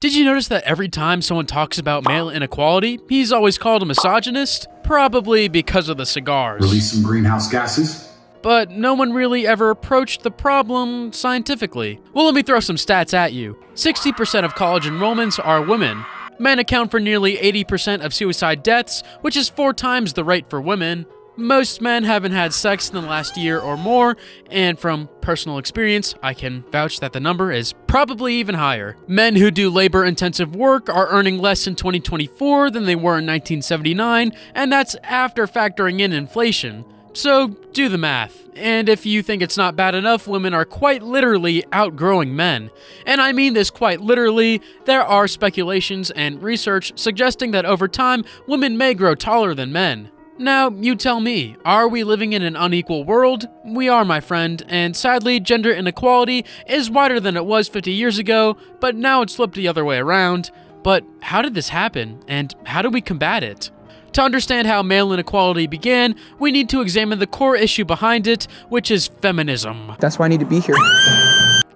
Did you notice that every time someone talks about male inequality, he's always called a misogynist? Probably because of the cigars. Release some greenhouse gases? But no one really ever approached the problem scientifically. Well, let me throw some stats at you. 60% of college enrollments are women. Men account for nearly 80% of suicide deaths, which is 4 times the rate for women. Most men haven't had sex in the last year or more, and from personal experience, I can vouch that the number is probably even higher. Men who do labor-intensive work are earning less in 2024 than they were in 1979, and that's after factoring in inflation. So do the math. And if you think it's not bad enough, women are quite literally outgrowing men. And I mean this quite literally. There are speculations and research suggesting that over time, women may grow taller than men. Now, you tell me, are we living in an unequal world? We are, my friend, and sadly, gender inequality is wider than it was 50 years ago, but now it's flipped the other way around. But how did this happen, and how do we combat it? To understand how male inequality began, we need to examine the core issue behind it, which is feminism. That's why I need to be here.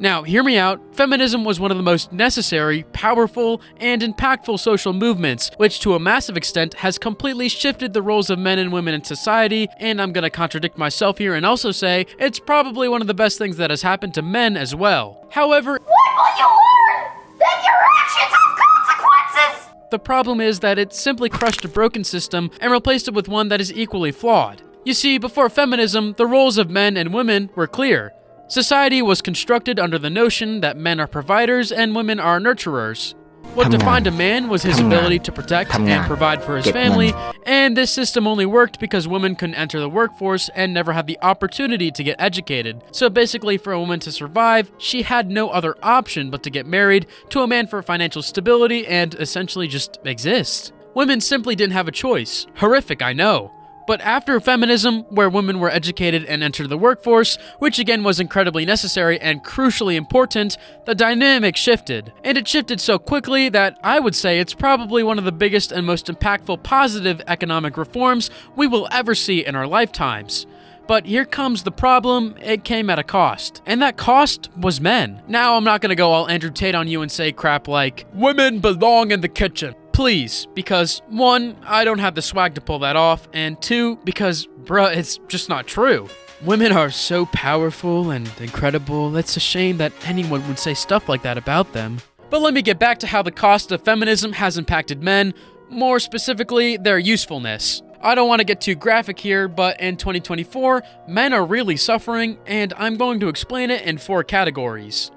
Now, hear me out. Feminism was one of the most necessary, powerful, and impactful social movements, which to a massive extent has completely shifted the roles of men and women in society, and I'm gonna contradict myself here and also say it's probably one of the best things that has happened to men as well. However, when will you learn that your actions have consequences? The problem is that it simply crushed a broken system and replaced it with one that is equally flawed. You see, before feminism, the roles of men and women were clear. Society was constructed under the notion that men are providers and women are nurturers. What defined a man was his ability to protect and provide for his family, and this system only worked because women couldn't enter the workforce and never had the opportunity to get educated. So basically, for a woman to survive, she had no other option but to get married to a man for financial stability and essentially just exist. Women simply didn't have a choice. Horrific, I know. But after feminism, where women were educated and entered the workforce, which again was incredibly necessary and crucially important, the dynamic shifted. And it shifted so quickly that I would say it's probably one of the biggest and most impactful positive economic reforms we will ever see in our lifetimes. But here comes the problem, it came at a cost. And that cost was men. Now I'm not gonna go all Andrew Tate on you and say crap like, women belong in the kitchen. Please, because 1, I don't have the swag to pull that off, and 2, because, bruh, it's just not true. Women are so powerful and incredible, it's a shame that anyone would say stuff like that about them. But let me get back to how the cost of feminism has impacted men, more specifically, their usefulness. I don't want to get too graphic here, but in 2024, men are really suffering, and I'm going to explain it in 4 categories.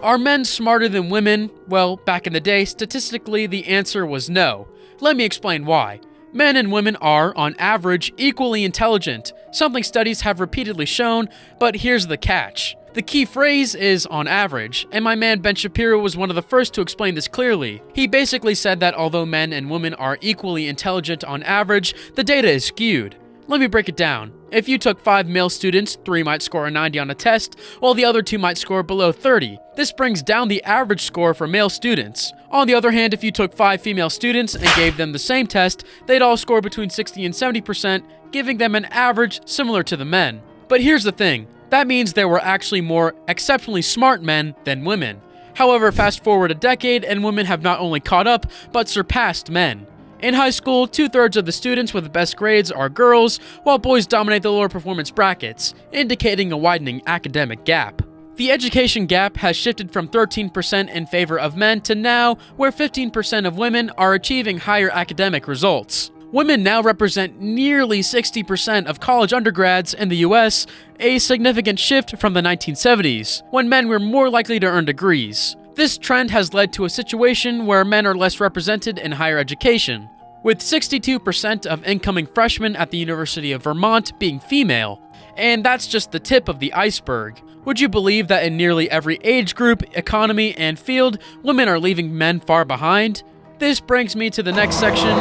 Are men smarter than women? Well, back in the day, statistically, the answer was no. Let me explain why. Men and women are, on average, equally intelligent, something studies have repeatedly shown, but here's the catch. The key phrase is on average, and my man Ben Shapiro was one of the first to explain this clearly. He basically said that although men and women are equally intelligent on average, the data is skewed. Let me break it down. If you took 5 male students, 3 might score a 90 on a test, while the other 2 might score below 30. This brings down the average score for male students. On the other hand, if you took 5 female students and gave them the same test, they'd all score between 60 and 70%, giving them an average similar to the men. But here's the thing. That means there were actually more exceptionally smart men than women. However, fast forward a decade and women have not only caught up, but surpassed men. In high school, 2/3 of the students with the best grades are girls, while boys dominate the lower performance brackets, indicating a widening academic gap. The education gap has shifted from 13% in favor of men to now, where 15% of women are achieving higher academic results. Women now represent nearly 60% of college undergrads in the US, a significant shift from the 1970s, when men were more likely to earn degrees. This trend has led to a situation where men are less represented in higher education, with 62% of incoming freshmen at the University of Vermont being female. And that's just the tip of the iceberg. Would you believe that in nearly every age group, economy, and field, women are leaving men far behind? This brings me to the next section.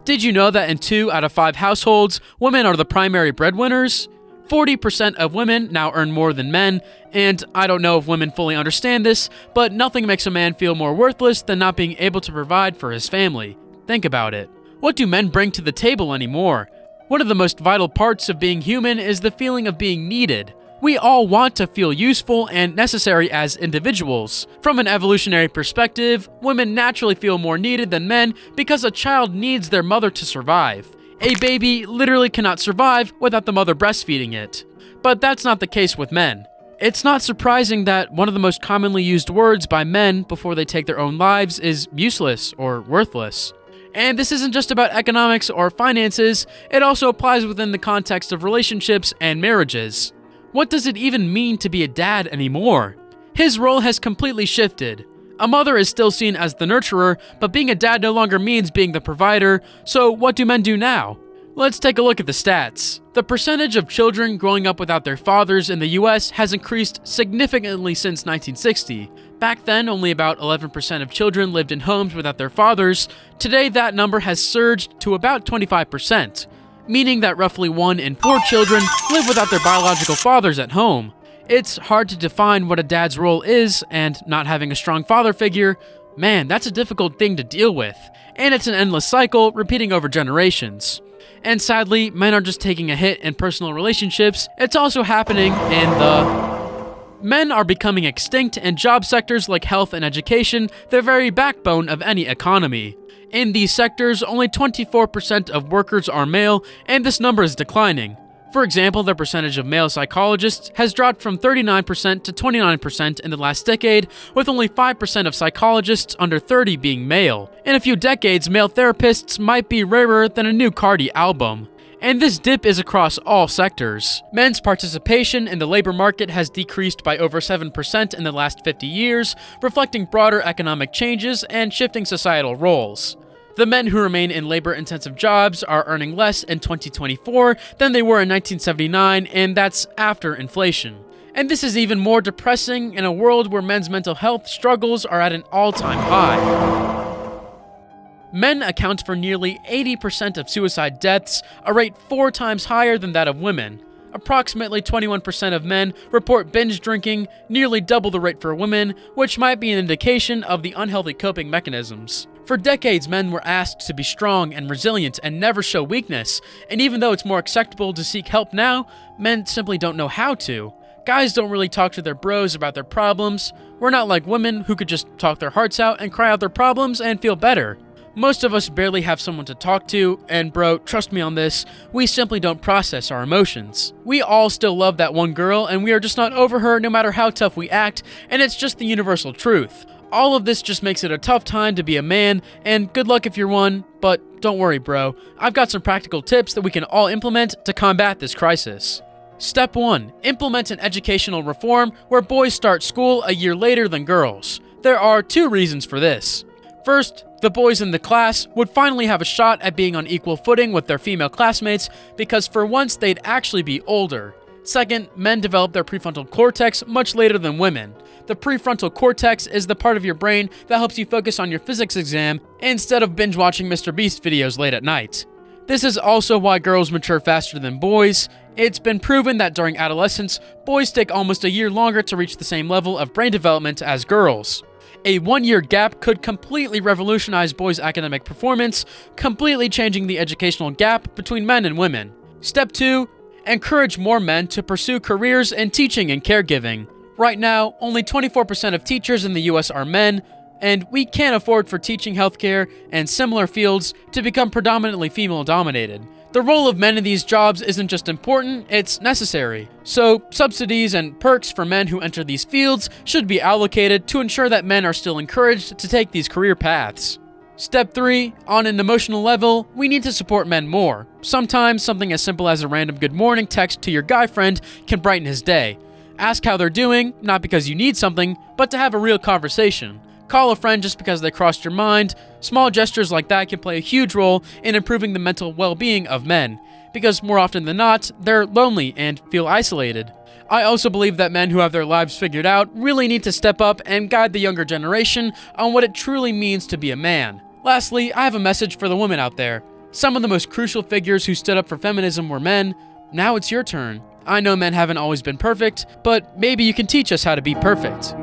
Did you know that in 2 out of 5 households, women are the primary breadwinners? 40% of women now earn more than men, and I don't know if women fully understand this, but nothing makes a man feel more worthless than not being able to provide for his family. Think about it. What do men bring to the table anymore? One of the most vital parts of being human is the feeling of being needed. We all want to feel useful and necessary as individuals. From an evolutionary perspective, women naturally feel more needed than men because a child needs their mother to survive. A baby literally cannot survive without the mother breastfeeding it. But that's not the case with men. It's not surprising that one of the most commonly used words by men before they take their own lives is useless or worthless. And this isn't just about economics or finances, it also applies within the context of relationships and marriages. What does it even mean to be a dad anymore? His role has completely shifted. A mother is still seen as the nurturer, but being a dad no longer means being the provider, so what do men do now? Let's take a look at the stats. The percentage of children growing up without their fathers in the US has increased significantly since 1960. Back then, only about 11% of children lived in homes without their fathers. Today, that number has surged to about 25%, meaning that roughly 1 in 4 children live without their biological fathers at home. It's hard to define what a dad's role is, and not having a strong father figure, man, that's a difficult thing to deal with. And it's an endless cycle, repeating over generations. And sadly, men are just taking a hit in personal relationships. It's also happening in Men are becoming extinct in job sectors like health and education, the very backbone of any economy. In these sectors, only 24% of workers are male, and this number is declining. For example, the percentage of male psychologists has dropped from 39% to 29% in the last decade, with only 5% of psychologists under 30 being male. In a few decades, male therapists might be rarer than a new Cardi album. And this dip is across all sectors. Men's participation in the labor market has decreased by over 7% in the last 50 years, reflecting broader economic changes and shifting societal roles. The men who remain in labor-intensive jobs are earning less in 2024 than they were in 1979, and that's after inflation. And this is even more depressing in a world where men's mental health struggles are at an all-time high. Men account for nearly 80% of suicide deaths, a rate 4 times higher than that of women. Approximately 21% of men report binge drinking, nearly double the rate for women, which might be an indication of the unhealthy coping mechanisms. For decades, men were asked to be strong and resilient and never show weakness, and even though it's more acceptable to seek help now, men simply don't know how to. Guys don't really talk to their bros about their problems. We're not like women who could just talk their hearts out and cry out their problems and feel better. Most of us barely have someone to talk to, and bro, trust me on this, we simply don't process our emotions. We all still love that one girl, and we are just not over her no matter how tough we act, and it's just the universal truth. All of this just makes it a tough time to be a man, and good luck if you're one, but don't worry bro, I've got some practical tips that we can all implement to combat this crisis. Step 1. Implement an educational reform where boys start school a year later than girls. There are 2 reasons for this. First, the boys in the class would finally have a shot at being on equal footing with their female classmates because for once they'd actually be older. Second, men develop their prefrontal cortex much later than women. The prefrontal cortex is the part of your brain that helps you focus on your physics exam instead of binge watching Mr. Beast videos late at night. This is also why girls mature faster than boys. It's been proven that during adolescence, boys take almost a year longer to reach the same level of brain development as girls. A 1-year gap could completely revolutionize boys' academic performance, completely changing the educational gap between men and women. Step 2. Encourage more men to pursue careers in teaching and caregiving. Right now, only 24% of teachers in the US are men, and we can't afford for teaching, healthcare, and similar fields to become predominantly female-dominated. The role of men in these jobs isn't just important, it's necessary. So, subsidies and perks for men who enter these fields should be allocated to ensure that men are still encouraged to take these career paths. Step 3. On an emotional level, we need to support men more. Sometimes, something as simple as a random good morning text to your guy friend can brighten his day. Ask how they're doing, not because you need something, but to have a real conversation. Call a friend just because they crossed your mind. Small gestures like that can play a huge role in improving the mental well-being of men, because more often than not, they're lonely and feel isolated. I also believe that men who have their lives figured out really need to step up and guide the younger generation on what it truly means to be a man. Lastly, I have a message for the women out there. Some of the most crucial figures who stood up for feminism were men. Now it's your turn. I know men haven't always been perfect, but maybe you can teach us how to be perfect.